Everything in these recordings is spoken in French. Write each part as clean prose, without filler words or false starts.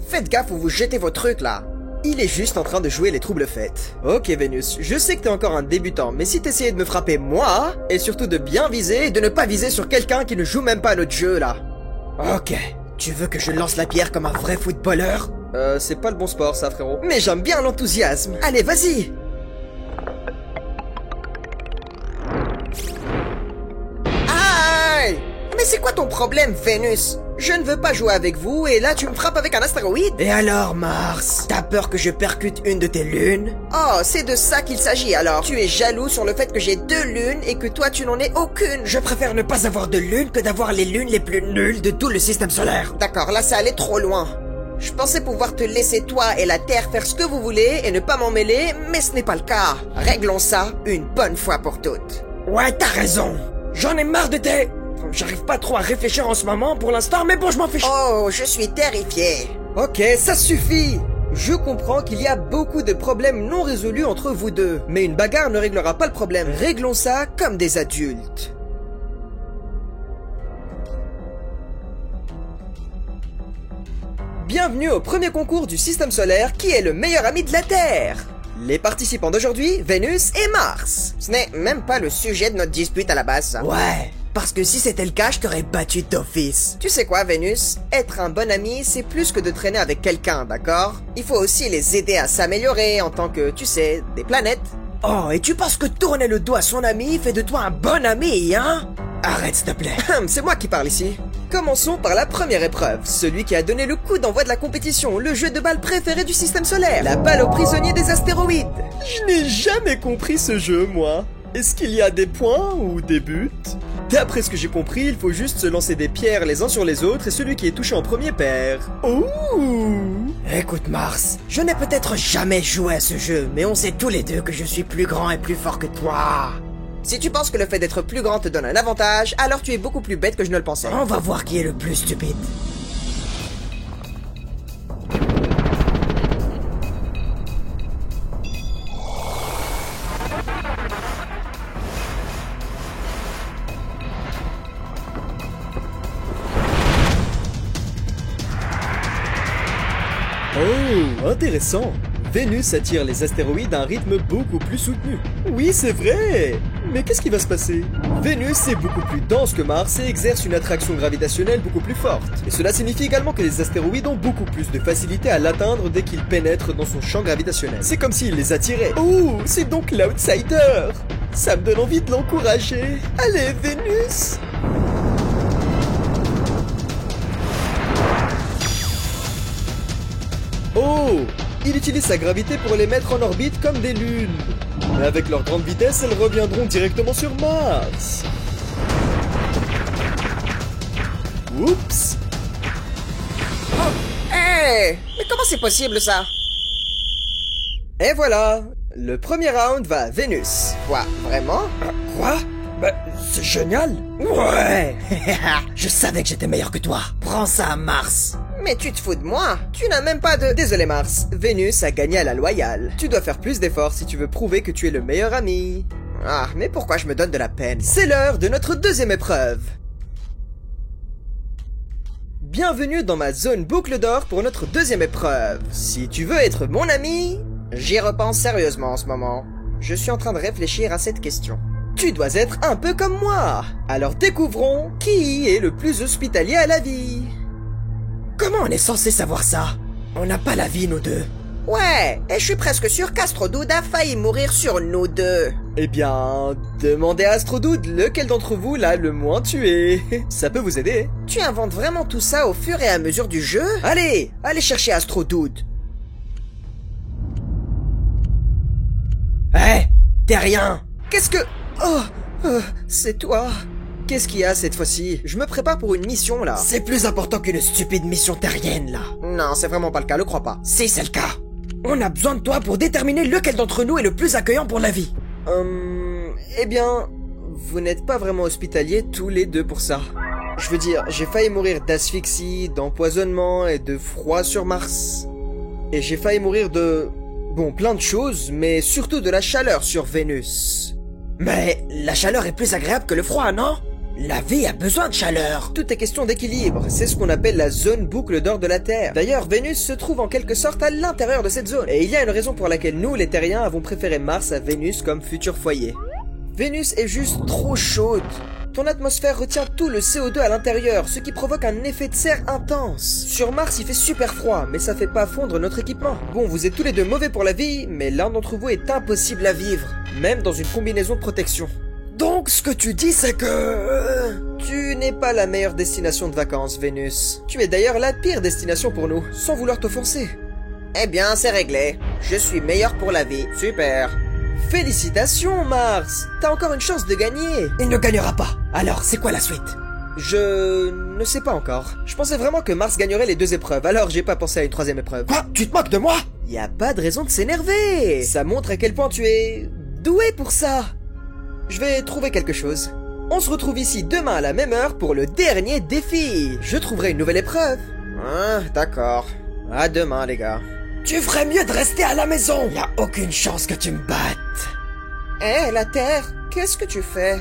Faites gaffe où vous jetez vos trucs là. Il est juste en train de jouer les troubles fêtes. Ok Vénus, je sais que t'es encore un débutant, mais si t'essayais de me frapper moi, et surtout de bien viser et de ne pas viser sur quelqu'un qui ne joue même pas à notre jeu là. Ok, tu veux que je lance la pierre comme un vrai footballeur? C'est pas le bon sport ça frérot. Mais j'aime bien l'enthousiasme. Allez vas-y. Aïe! Mais c'est quoi ton problème Vénus? Je ne veux pas jouer avec vous et là tu me frappes avec un astéroïde? Et alors Mars? T'as peur que je percute une de tes lunes? Oh, c'est de ça qu'il s'agit alors. Tu es jaloux sur le fait que j'ai 2 lunes et que toi tu n'en aies aucune. Je préfère ne pas avoir de lunes que d'avoir les lunes les plus nulles de tout le système solaire. D'accord, là ça allait trop loin. Je pensais pouvoir te laisser toi et la Terre faire ce que vous voulez et ne pas m'en mêler, mais ce n'est pas le cas. Réglons ça une bonne fois pour toutes. Ouais, t'as raison. J'en ai marre de tes... J'arrive pas trop à réfléchir en ce moment pour l'instant, mais bon, je m'en fiche. Oh, je suis terrifié. Ok, ça suffit. Je comprends qu'il y a beaucoup de problèmes non résolus entre vous deux, mais une bagarre ne réglera pas le problème. Réglons ça comme des adultes. Bienvenue au premier concours du système solaire qui est le meilleur ami de la Terre. Les participants d'aujourd'hui, Vénus et Mars. Ce n'est même pas le sujet de notre dispute à la base, ça. Ouais, parce que si c'était le cas, je t'aurais battu d'office. Tu sais quoi, Vénus? Être un bon ami, c'est plus que de traîner avec quelqu'un, d'accord? Il faut aussi les aider à s'améliorer en tant que, tu sais, des planètes. Oh, et tu penses que tourner le dos à son ami fait de toi un bon ami, hein? Arrête, s'il te plaît. C'est moi qui parle ici. Commençons par la première épreuve, celui qui a donné le coup d'envoi de la compétition, le jeu de balle préféré du système solaire, la balle aux prisonniers des astéroïdes. Je n'ai jamais compris ce jeu, moi. Est-ce qu'il y a des points ou des buts? D'après ce que j'ai compris, il faut juste se lancer des pierres les uns sur les autres et celui qui est touché en premier perd. Ouh! Écoute Mars, je n'ai peut-être jamais joué à ce jeu, mais on sait tous les deux que je suis plus grand et plus fort que toi. Si tu penses que le fait d'être plus grand te donne un avantage, alors tu es beaucoup plus bête que je ne le pensais. On va voir qui est le plus stupide. Oh, intéressant. Vénus attire les astéroïdes à un rythme beaucoup plus soutenu. Oui, c'est vrai. Mais qu'est-ce qui va se passer? Vénus est beaucoup plus dense que Mars et exerce une attraction gravitationnelle beaucoup plus forte. Et cela signifie également que les astéroïdes ont beaucoup plus de facilité à l'atteindre dès qu'ils pénètrent dans son champ gravitationnel. C'est comme s'il les attirait. Oh, c'est donc l'outsider. Ça me donne envie de l'encourager. Allez, Vénus! Oh! Il utilise sa gravité pour les mettre en orbite comme des lunes. Mais avec leur grande vitesse, elles reviendront directement sur Mars. Oups! Oh, hey! Mais comment c'est possible ça? Et voilà! Le premier round va à Vénus. Quoi? Vraiment? Quoi? Bah, c'est génial! Ouais! Je savais que j'étais meilleur que toi. Prends ça, Mars! Mais tu te fous de moi? Tu n'as même pas de... Désolé Mars, Vénus a gagné à la loyale. Tu dois faire plus d'efforts si tu veux prouver que tu es le meilleur ami. Ah, mais pourquoi je me donne de la peine? C'est l'heure de notre deuxième épreuve. Bienvenue dans ma zone boucle d'or pour notre deuxième épreuve. Si tu veux être mon ami... J'y repense sérieusement en ce moment. Je suis en train de réfléchir à cette question. Tu dois être un peu comme moi. Alors découvrons qui est le plus hospitalier à la vie. Comment on est censé savoir ça? On n'a pas la vie, nous deux. Ouais, et je suis presque sûr qu'Astrodude a failli mourir sur nous deux. Eh bien, demandez à Astrodude lequel d'entre vous l'a le moins tué. Ça peut vous aider. Tu inventes vraiment tout ça au fur et à mesure du jeu? Allez, allez chercher Astrodude. Hé, t'es rien. Qu'est-ce que... Oh, c'est toi. Qu'est-ce qu'il y a cette fois-ci? Je me prépare pour une mission, là. C'est plus important qu'une stupide mission terrienne, là. Non, c'est vraiment pas le cas, le crois pas. Si, c'est le cas. On a besoin de toi pour déterminer lequel d'entre nous est le plus accueillant pour la vie. Eh bien, vous n'êtes pas vraiment hospitaliers tous les deux pour ça. Je veux dire, j'ai failli mourir d'asphyxie, d'empoisonnement et de froid sur Mars. Et j'ai failli mourir de... Bon, plein de choses, mais surtout de la chaleur sur Vénus. Mais la chaleur est plus agréable que le froid, non? La vie a besoin de chaleur. Tout est question d'équilibre. C'est ce qu'on appelle la zone boucle d'or de la Terre. D'ailleurs, Vénus se trouve en quelque sorte à l'intérieur de cette zone. Et il y a une raison pour laquelle nous, les Terriens, avons préféré Mars à Vénus comme futur foyer. Vénus est juste trop chaude. Ton atmosphère retient tout le CO2 à l'intérieur, ce qui provoque un effet de serre intense. Sur Mars, il fait super froid, mais ça fait pas fondre notre équipement. Bon, vous êtes tous les deux mauvais pour la vie, mais l'un d'entre vous est impossible à vivre, même dans une combinaison de protection. Donc, ce que tu dis, c'est que... Tu n'es pas la meilleure destination de vacances, Vénus. Tu es d'ailleurs la pire destination pour nous, sans vouloir t'offenser. Eh bien, c'est réglé. Je suis meilleur pour la vie. Super. Félicitations, Mars. T'as encore une chance de gagner. Il ne gagnera pas. Alors, c'est quoi la suite? Je ne sais pas encore. Je pensais vraiment que Mars gagnerait les 2 épreuves, alors j'ai pas pensé à une 3e épreuve. Quoi? Tu te moques de moi? Y a pas de raison de s'énerver. Ça montre à quel point tu es... doué pour ça. Je vais trouver quelque chose. On se retrouve ici demain à la même heure pour le dernier défi. Je trouverai une nouvelle épreuve. Ah, d'accord. À demain, les gars. Tu ferais mieux de rester à la maison. Y a aucune chance que tu me battes. Eh, la Terre, qu'est-ce que tu fais?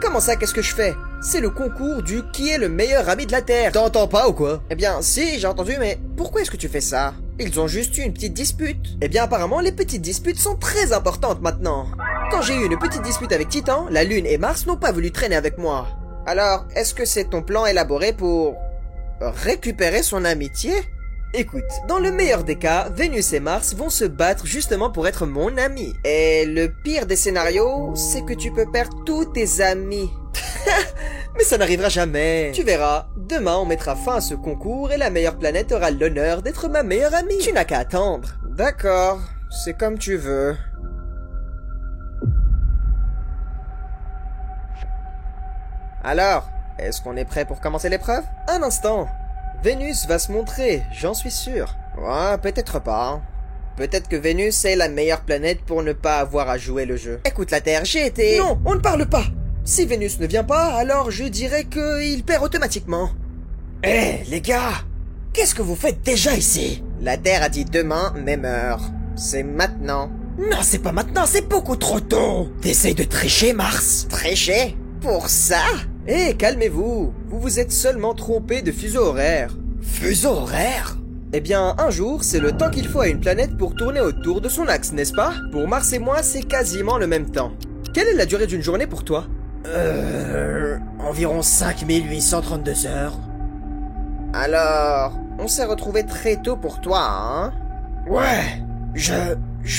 Comment ça, qu'est-ce que je fais? C'est le concours du qui est le meilleur ami de la Terre. T'entends pas ou quoi? Eh bien, si, j'ai entendu, mais pourquoi est-ce que tu fais ça? Ils ont juste eu une petite dispute. Eh bien, apparemment, les petites disputes sont très importantes maintenant. Quand j'ai eu une petite dispute avec Titan, la Lune et Mars n'ont pas voulu traîner avec moi. Alors, est-ce que c'est ton plan élaboré pour... récupérer son amitié? Écoute, dans le meilleur des cas, Vénus et Mars vont se battre justement pour être mon ami. Et le pire des scénarios, c'est que tu peux perdre tous tes amis. Mais ça n'arrivera jamais. Tu verras, demain on mettra fin à ce concours et la meilleure planète aura l'honneur d'être ma meilleure amie. Tu n'as qu'à attendre. D'accord, c'est comme tu veux. Alors, est-ce qu'on est prêt pour commencer l'épreuve? Un instant. Vénus va se montrer, j'en suis sûr. Ouais, peut-être pas. Peut-être que Vénus est la meilleure planète pour ne pas avoir à jouer le jeu. Écoute la Terre, j'ai été... Non, on ne parle pas. Si Vénus ne vient pas, alors je dirais qu'il perd automatiquement. Eh, les gars, qu'est-ce que vous faites déjà ici? La Terre a dit demain, même heure. C'est maintenant. Non, c'est pas maintenant, c'est beaucoup trop tôt. T'essayes de tricher, Mars? Tricher? Pour ça? Eh, calmez-vous. Vous vous êtes seulement trompé de fuseau horaire. Fuseau horaire? Eh bien, un jour, c'est le temps qu'il faut à une planète pour tourner autour de son axe, n'est-ce pas? Pour Mars et moi, c'est quasiment le même temps. Quelle est la durée d'une journée pour toi? Environ 5832 heures. Alors, on s'est retrouvé très tôt pour toi, hein? Ouais, je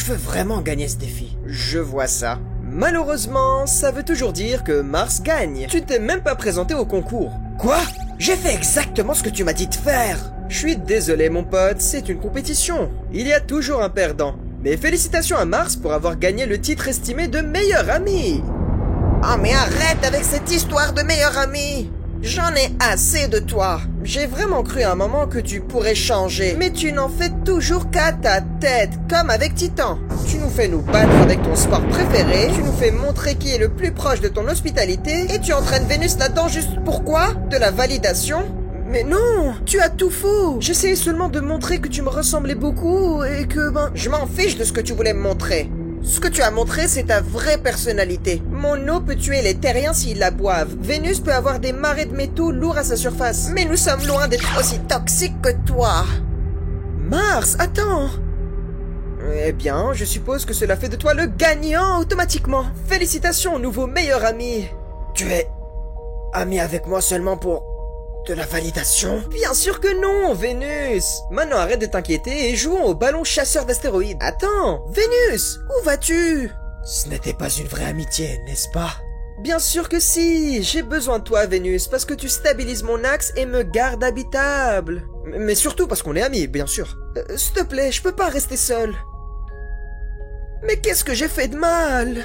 veux vraiment gagner ce défi. Je vois ça. Malheureusement, ça veut toujours dire que Mars gagne. Tu t'es même pas présenté au concours. Quoi? J'ai fait exactement ce que tu m'as dit de faire. Je suis désolé mon pote, c'est une compétition. Il y a toujours un perdant. Mais félicitations à Mars pour avoir gagné le titre estimé de meilleur ami. Oh mais arrête avec cette histoire de meilleur ami. J'en ai assez de toi. J'ai vraiment cru à un moment que tu pourrais changer. Mais tu n'en fais toujours qu'à ta tête, comme avec Titan. Tu nous fais nous battre avec ton sport préféré, tu nous fais montrer qui est le plus proche de ton hospitalité, et tu entraînes Vénus là-dedans juste pourquoi? De la validation? Mais non, tu as tout faux. J'essayais seulement de montrer que tu me ressemblais beaucoup et que je m'en fiche de ce que tu voulais me montrer. Ce que tu as montré, c'est ta vraie personnalité. Mon eau peut tuer les terriens s'ils la boivent. Vénus peut avoir des marées de métaux lourds à sa surface. Mais nous sommes loin d'être aussi toxiques que toi. Mars, attends. Eh bien, je suppose que cela fait de toi le gagnant automatiquement. Félicitations, nouveau meilleur ami. Tu es ami avec moi seulement pour... de la validation? Bien sûr que non, Vénus. Maintenant arrête de t'inquiéter et jouons au ballon chasseur d'astéroïdes. Attends, Vénus, où vas-tu? Ce n'était pas une vraie amitié, n'est-ce pas? Bien sûr que si, j'ai besoin de toi, Vénus, parce que tu stabilises mon axe et me gardes habitable. Mais surtout parce qu'on est amis, bien sûr. S'il te plaît, je peux pas rester seul. Mais qu'est-ce que j'ai fait de mal?